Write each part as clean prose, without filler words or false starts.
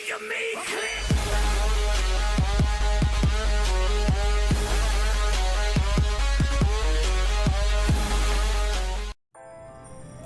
you mean click?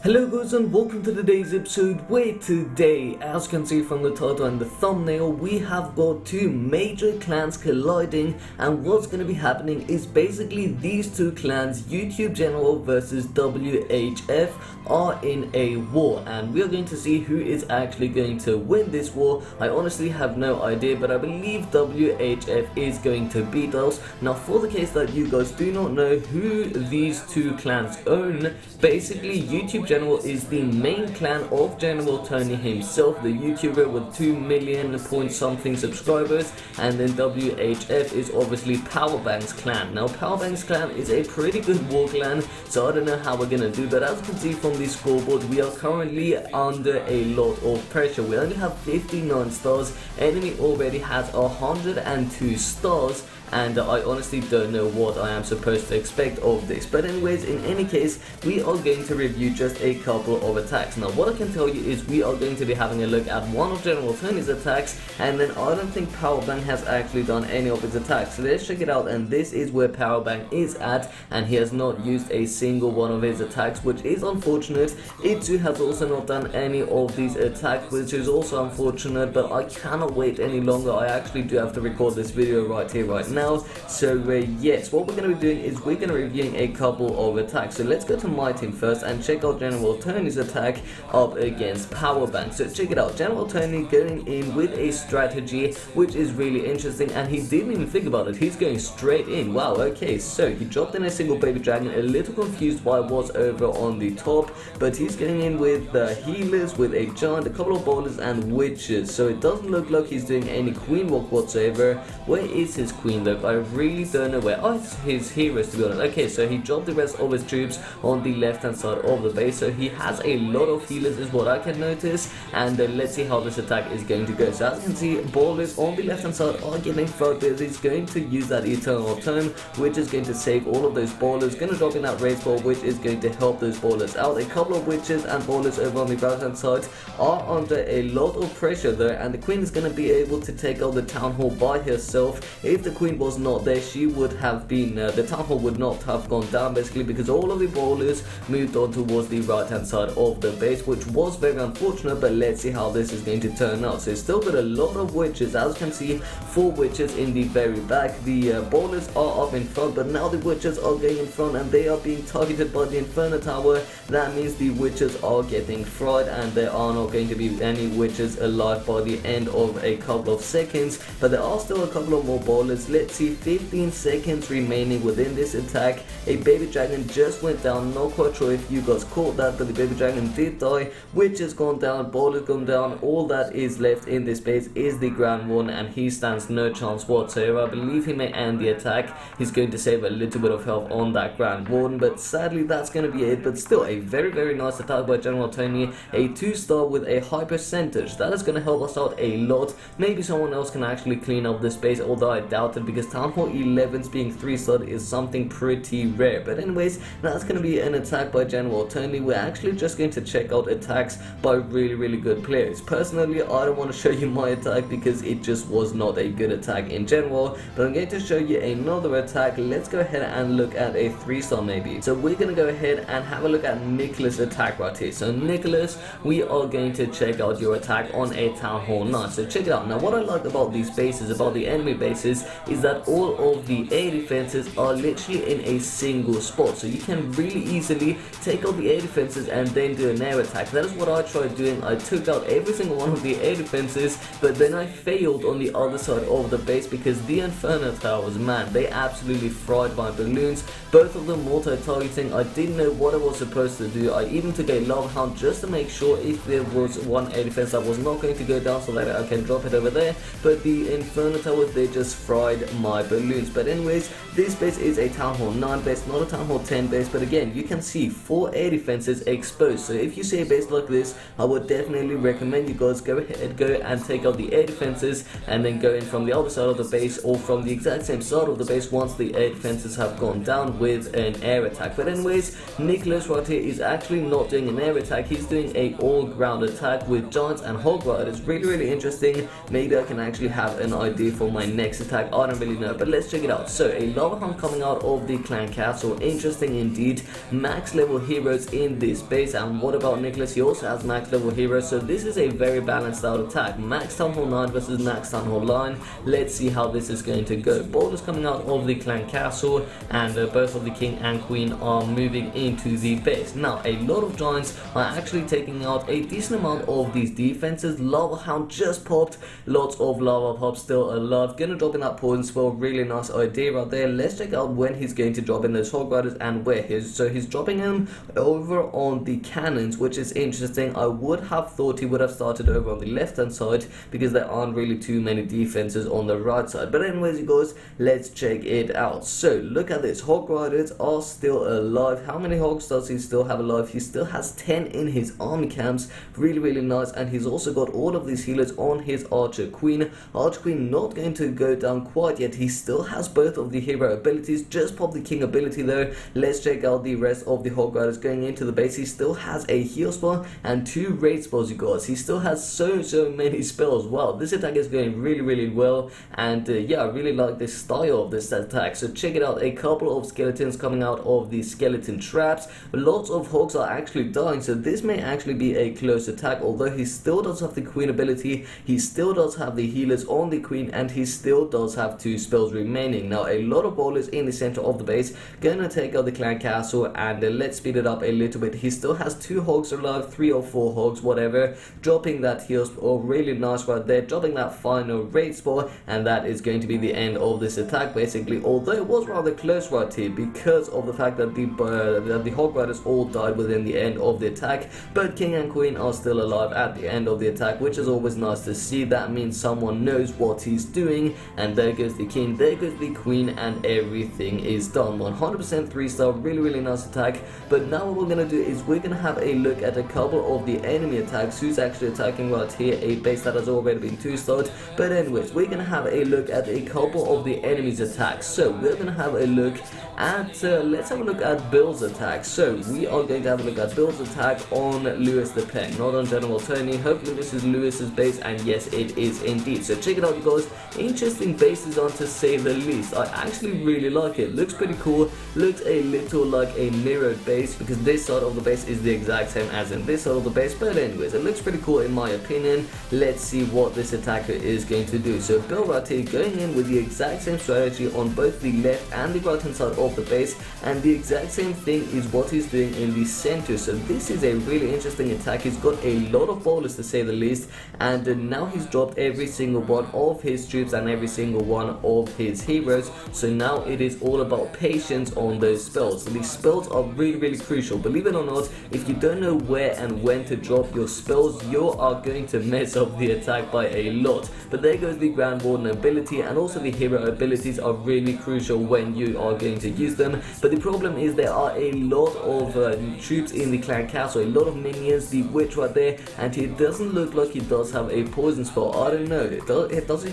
Hello guys and welcome to today's episode, where today, as you can see from the title and the thumbnail, we have got two major clans colliding, and what's going to be happening is basically these two clans, YouTube General versus WHF, are in a war, and we are going to see who is actually going to win this war. I honestly have no idea, but I believe WHF is going to beat us. Now, for the case that you guys do not know who these two clans own, basically YouTube General is the main clan of General Tony himself, the YouTuber with 2 million point something subscribers, and then WHF is obviously Powerbank's clan. Now, Powerbank's clan is a pretty good war clan, so I don't know how we're gonna do, but as you can see from the scoreboard, we are currently under a lot of pressure. We only have 59 stars, enemy already has 102 stars, and I honestly don't know what I am supposed to expect of this. But anyways, in any case, we are going to review just a couple of attacks. Now, what I can tell you is we are going to be having a look at one of General Tony's attacks, and then I don't think Powerbank has actually done any of his attacks. So let's check it out, and this is where Powerbank is at, and he has not used a single one of his attacks, which is unfortunate. Itsu has also not done any of these attacks, which is also unfortunate, but I cannot wait any longer. I actually do have to record this video right here, right now. So yes, what we're going to be doing is we're going to be reviewing a couple of attacks. So let's go to my team first and check out General Tony's attack up against Powerbank. So check it out, General Tony going in with a strategy which is really interesting, and he didn't even think about it. He's going straight in. Wow, okay, so he dropped in a single baby dragon, a little confused why it was over on the top, but he's going in with the healers, with a giant, a couple of bowlers and witches. So it doesn't look like he's doing any queen walk whatsoever. Where is his queen though? I really don't know where. Oh, it's his heroes, to be honest. Okay, so he dropped the rest of his troops on the left hand side of the base, so he has a lot of healers is what I can notice, and let's see how this attack is going to go. So as you can see, ballers on the left hand side are getting focused. He's going to use that eternal tome, which is going to save all of those ballers, going to drop in that raise ball, which is going to help those ballers out. A couple of witches and ballers over on the right hand side are under a lot of pressure though, and the queen is going to be able to take out the town hall by herself. If the queen was not there, she would have been the town hall would not have gone down, basically, because all of the bowlers moved on towards the right hand side of the base, which was very unfortunate. But let's see how this is going to turn out. So it's still got a lot of witches, as you can see, 4 witches in the very back. The bowlers are up in front, but now the witches are going in front and they are being targeted by the Inferno Tower. That means the witches are getting fried, and there are not going to be any witches alive by the end of a couple of seconds, but there are still a couple of more bowlers. Let's see, 15 seconds remaining within this attack. A baby dragon just went down. Not quite sure if you guys caught that, but the baby dragon did die. Witch has gone down, ball has gone down. All that is left in this base is the Grand Warden, and he stands no chance whatsoever. I believe he may end the attack. He's going to save a little bit of health on that Grand Warden, but sadly that's going to be it. But still, a very nice attack by General Tony. A 2-star with a high percentage. That is going to help us out a lot. Maybe someone else can actually clean up this base, although I doubt it, because Town Hall 11s being 3-star is something pretty rare. But anyways, that's going to be an attack by General Tony. We're actually just going to check out attacks by really good players. Personally, I don't want to show you my attack because it just was not a good attack in general, but I'm going to show you another attack. Let's go ahead and look at a 3-star maybe. So we're going to go ahead and have a look at Niklas' attack right here. So Niklas, we are going to check out your attack on a Town Hall 9. So check it out. Now, what I like about these bases, about the enemy bases, is that all of the air defenses are literally in a single spot, so you can really easily take out the air defenses and then do an air attack. That is what I tried doing. I took out every single one of the air defenses, but then I failed on the other side of the base because the Inferno Towers, man, they absolutely fried my balloons. Both of them multi-targeting. I didn't know what I was supposed to do. I even took a love hound just to make sure if there was one air defense that was not going to go down, so that I can drop it over there. But the Inferno Towers, they just fried my balloons. But anyways, this base is a Town Hall 9 base, not a Town Hall 10 base, but again, you can see 4 air defenses exposed. So if you see a base like this, I would definitely recommend you guys go ahead, go and take out the air defenses, and then go in from the other side of the base, or from the exact same side of the base once the air defenses have gone down with an air attack. But anyways, Niklas right here is actually not doing an air attack, he's doing a all-ground attack with giants and hog riders. Really interesting. Maybe I can actually have an idea for my next attack, I don't really know, but let's check it out. So a lava hunt coming out of the clan castle, interesting indeed. Max level heroes in this base, and what about Niklas? He also has max level heroes, so this is a very balanced out attack. Max Town Hall 9 versus max Town Hall 9. Let's see how this is going to go. Boulders coming out of the clan castle, and both of the king and queen are moving into the base. Now a lot of giants are actually taking out a decent amount of these defenses. Lava hound just popped, lots of lava pops still alive, gonna drop in that poison spell. Really nice idea right there. Let's check out when he's going to drop in those hog riders and where so he's dropping them over on the cannons, which is interesting. I would have thought he would have started over on the left hand side because there aren't really too many defenses on the right side. But anyways, you guys, let's check it out. So look at this, hog riders are still alive. How many hogs does he still have alive? He still has 10 in his army camps. Really nice. And he's also got all of these healers on his archer queen. Archer queen not going to go down quite yet. He still has both of the hero abilities. Just pop the king ability though. Let's check out the rest of the hog riders going into the base. He still has a heal spell and 2 raid spells, you guys. He still has so many spells. Wow, this attack is going really well, and yeah, I really like the style of this attack. So check it out. A couple of skeletons coming out of the skeleton traps. Lots of hogs are actually dying, so this may actually be a close attack. Although he still does have the queen ability, he still does have the healers on the queen, and he still does have 2 spells remaining. Now a lot of bowlers in the center of the base, gonna take out the clan castle, and let's speed it up a little bit. He still has 2 hogs alive, 3 or 4 hogs, whatever, dropping that heal spell. Really nice right there, dropping that final raid spell, and that is going to be the end of this attack basically. Although it was rather close right here because of the fact that the hog riders all died within the end of the attack, but king and queen are still alive at the end of the attack, which is always nice to see. That means someone knows what he's doing, and there goes the king, there goes the queen, and everything is done. 100% 3-star, really nice attack. But now what we're gonna do is we're gonna have a look at a couple of the enemy attacks. Who's actually attacking right here? A base that has already been 2-starred. But anyways, we're gonna have a look at a couple of the enemy's attacks. So we're gonna have a look at let's have a look at Bill's attack. So we are going to have a look at Bill's attack on Lewis the Pen, not on General Tony. Hopefully this is Lewis's base, and yes, it is indeed. So check it out, you guys. Interesting bases on, to say the least. I actually really like it. Looks pretty cool. Looks a little like a mirrored base because this side of the base is the exact same as in this side of the base. But anyways, it looks pretty cool in my opinion. Let's see what this attacker is going to do. So Bill right here going in with the exact same strategy on both the left and the right hand side of the base, and the exact same thing is what he's doing in the center. So this is a really interesting attack. He's got a lot of bowlers, to say the least, and now he's dropped every single one of his troops and every single one of his heroes. So now it is all about patience on those spells. These spells are really crucial. Believe it or not, if you don't know where and when to drop your spells, you are going to mess up the attack by a lot. But there goes the Grand Warden ability, and also the hero abilities are really crucial when you are going to use them. But the problem is there are a lot of troops in the clan castle, a lot of minions, the witch right there, and it doesn't look like he does have a poison spell. I don't know,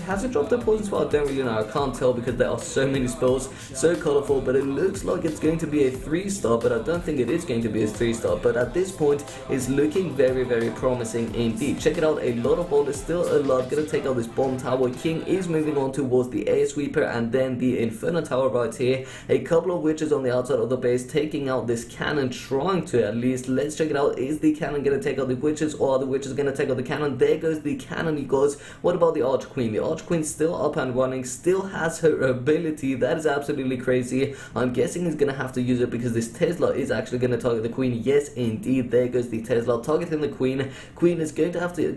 has it dropped a poison spell? I don't really know, I can't tell because there are so many spells, so colorful. But it looks like it's going to be a 3-star, but I don't think it is going to be a 3-star. But at this point it's looking very promising indeed. Check it out, a lot of bowlers still alive, gonna take out this bomb tower. King is moving on towards the air sweeper and then the inferno tower right here. A couple of witches on the outside of the base taking out this cannon, trying to at least. Let's check it out. Is the cannon gonna take out the witches, or are the witches gonna take out the cannon? There goes the cannon, you guys. What about the arch queen? The arch queen still up and running, still has her ability. That is absolutely crazy. I'm guessing he's gonna have to use it because this Tesla is actually gonna target the queen. Yes indeed, there goes the Tesla targeting the queen. Queen is going to have to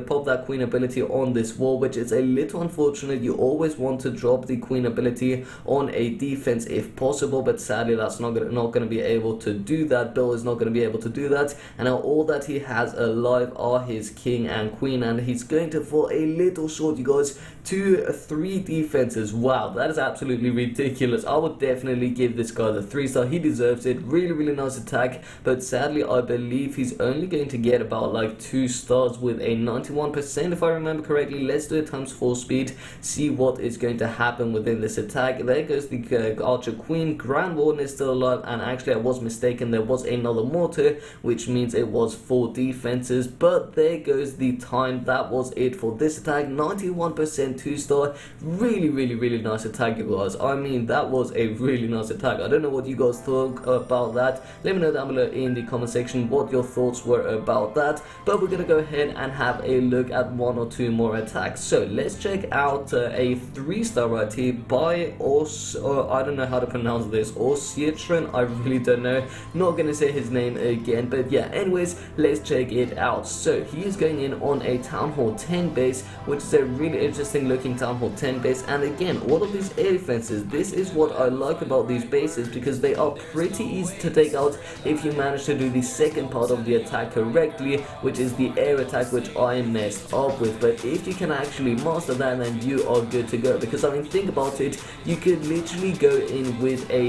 pop that queen ability on this wall, which is a little unfortunate. You always want to drop the queen ability on a defense if possible, but sadly that's not gonna be able to do that. Bill is not gonna be able to do that, and now all that he has alive are his king and queen, and he's going to fall a little short, you guys. 2-3 defenses. Wow, that is absolutely ridiculous. I would definitely give this guy the 3-star. He deserves it. Really nice attack, but sadly I believe he's only going to get about like 2 stars with a 91% if I remember correctly. Let's do it times 4 speed, see what is going to happen within this attack. There goes the Archer Queen. Grand Warden is still alive, and actually I was mistaken, there was another mortar, which means it was 4 defenses, but there goes the time. That was it for this attack. 91% 2-star. Really nice attack, you guys. I mean, that was a really nice attack. I don't know what you guys thought about that. Let me know down below in the comment section what your thoughts were about that. But we're gonna go ahead and have a look at 1 or 2 more attacks. So let's check out a 3-star right here by I don't know how to pronounce this, Orsietron. I really don't know. Not gonna say his name again, but yeah, anyways, let's check it out. So he is going in on a Town Hall 10 base, which is a really interesting looking Town Hall 10 base. And again, all of these air defenses, this is what I like about these bases, because they are pretty easy to take out if you manage to do the second part of the attack correctly, which is the air attack, which I messed up with. But if you can actually master that, then you are good to go. Because I mean, think about it, you could literally go in with a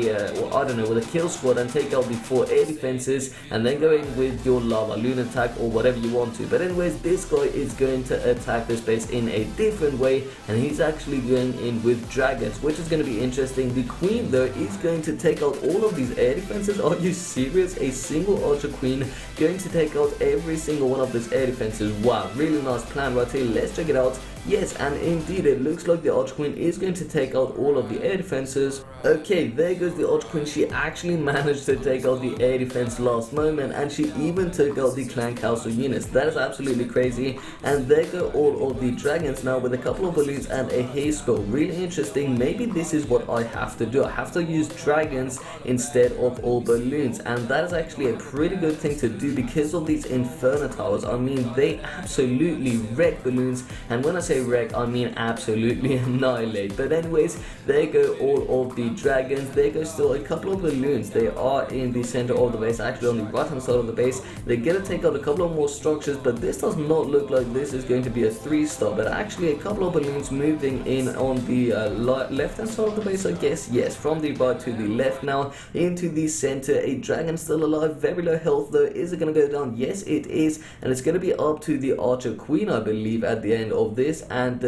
I don't know, with a kill squad and take out the 4 air defenses, and then go in with your lava loon attack or whatever you want to. But anyways, this guy is going to attack this base in a different way, and he's actually going in with dragons, which is going to be interesting. The queen though is going to take out all of these air defenses. Are you serious? A single Archer Queen going to take out every single one of these air defenses. Wow, really nice plan right here. Let's check it out. Yes, and indeed it looks like the Archer Queen is going to take out all of the air defenses. Okay, there goes the Archer Queen. She actually managed to take out the air defense last moment, and she even took out the clan council units. That is absolutely crazy. And there go all of the dragons now with a couple of balloons and a haze spell. Really interesting. Maybe this is what I have to do. I have to use dragons instead of all balloons, and that is actually a pretty good thing to do because of these Inferno towers. I mean, they absolutely wreck balloons, and when I say wreck, I mean absolutely annihilate. But anyways, there go all of the dragons. There go still a couple of balloons. They are in the center of the base, actually on the right hand side of the base. They're gonna take out a couple of more structures, but this does not look like this is going to be a 3-star, but actually a couple of balloons moving in on the left hand side of the base, I guess. Yes, from the right to the left now into the center. A dragon still alive, very low health though. Is it gonna go down? Yes, it is, and it's gonna be up to the Archer Queen, I believe, at the end of this. And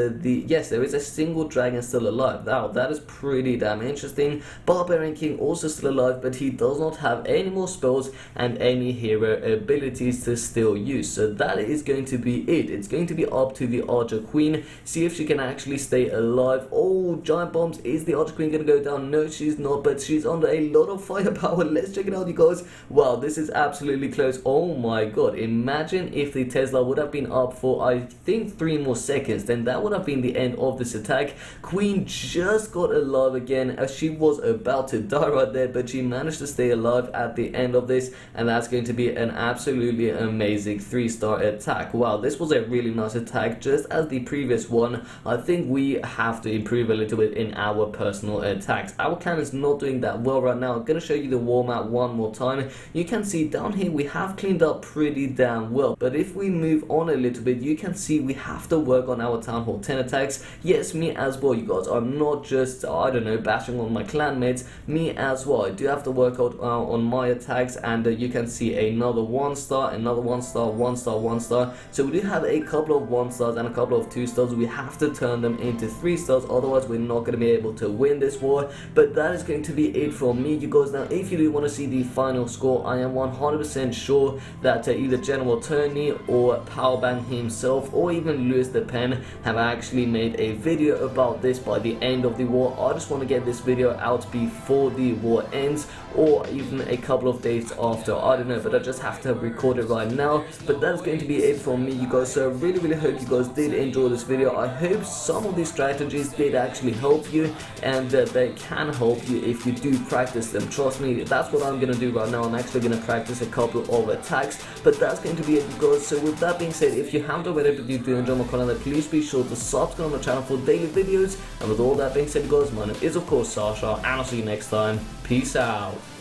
yes, there is a single dragon still alive. Wow, that is pretty damn interesting. Barbarian King also still alive, but he does not have any more spells and any hero abilities to still use. So that is going to be it. It's going to be up to the Archer Queen. See if she can actually stay alive. Oh, giant bombs. Is the Archer Queen going to go down? No, she's not, but she's under a lot of firepower. Let's check it out, you guys. Wow, this is absolutely close. Oh my god. Imagine if the Tesla would have been up for, I think, 3 more seconds. Then that would have been the end of this attack. Queen just got alive again, as she was about to die right there, but she managed to stay alive at the end of this, and that's going to be an absolutely amazing 3-star attack. Wow, this was a really nice attack, just as the previous one. I think we have to improve a little bit in our personal attacks. Our cannon's not doing that well right now. I'm going to show you the war map one more time. You can see down here we have cleaned up pretty damn well, but if we move on a little bit, you can see we have to work on our Town Hall 10 attacks. Yes, me as well, you guys. I'm not just, I don't know, bashing on my clanmates. Me as well. I do have to work out on my attacks, and you can see another 1-star, another 1-star, 1-star, 1-star. So we do have a couple of 1-stars and a couple of 2-stars. We have to turn them into 3-stars, otherwise we're not going to be able to win this war. But that is going to be it from me, you guys. Now, if you do want to see the final score, I am 100% sure that either General Tony or Powerbang himself, or even Lewis the Pen, have actually made a video about this by the end of the war. I just want to get this video out before the war ends, or even a couple of days after. I don't know, but I just have to record it right now. But that is going to be it from me, you guys. So I really hope you guys did enjoy this video. I hope some of these strategies did actually help you, and they can help you if you do practice them. Trust me, that's what I'm going to do right now. I'm actually going to practice a couple of attacks, but that's going to be it, you guys. So with that being said, if you haven't already, but you do enjoy my content, please be sure to subscribe on my channel for daily videos. And with all that being said, guys, my name is of course Sasha, and I'll see you next time. Peace out.